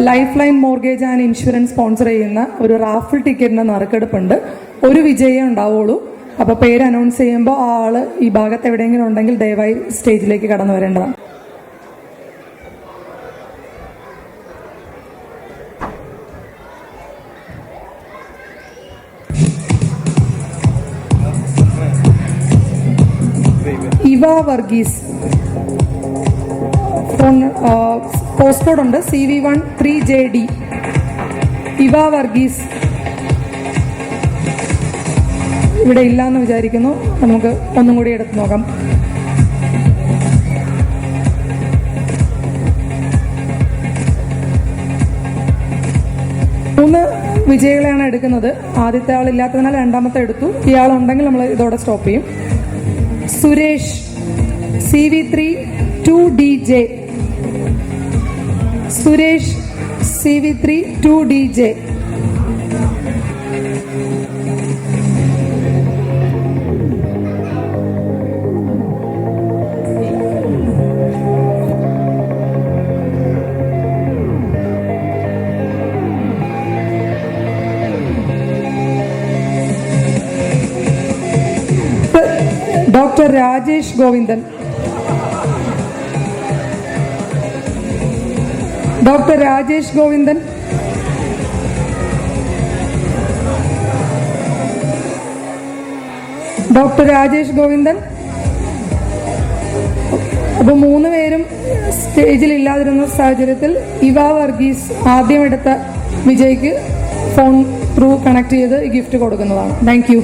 Life line mortgage and insurance sponsor ചെയ്യുന്ന ഒരു raffle ടിക്കറ്റിൻ്റെ നറുക്കെടുപ്പുണ്ട്. ഒരു വിജയേ ഉണ്ടാവുള്ളൂ. അപ്പോൾ പേര് അനൗൺസ് ചെയ്യുമ്പോൾ ആ ആൾ ഈ ഭാഗത്ത് എവിടെയെങ്കിലും ഉണ്ടെങ്കിൽ ദയവായി സ്റ്റേജിലേക്ക് കടന്നു വരേണ്ടതാണ്. ഇവ വർഗീസ്, പോസ്റ്റ് കോഡ് ഉണ്ട് CV1 3JD. ഇവ വർഗീസ് ഇവിടെ ഇല്ലാന്ന് വിചാരിക്കുന്നു. നമുക്ക് ഒന്നും കൂടി എടുത്ത് നോക്കാം. മൂന്ന് വിജയികളെയാണ് എടുക്കുന്നത്. ആദ്യത്തെ ആളില്ലാത്തതിനാൽ രണ്ടാമത്തെ എടുത്തു. ഇയാളുണ്ടെങ്കിൽ നമ്മൾ ഇതോടെ സ്റ്റോപ്പ് ചെയ്യും. Suresh CV3 2DJ. Suresh CV3 2DJ. Doctor Rajesh Govindan. Doctor Rajesh Govindan. Doctor Rajesh Govindan. അപ്പോൾ മൂന്ന് പേരും സ്റ്റേജിൽ ഇല്ലാതിരുന്ന സാഹചര്യത്തിൽ ഇവ വർഗീസ് ആദ്യം എടുത്ത വിജയ്ക്ക് ഫോൺ ത്രൂ കണക്ട് ചെയ്ത് ഗിഫ്റ്റ് കൊടുക്കുന്നതാണ്. Thank you.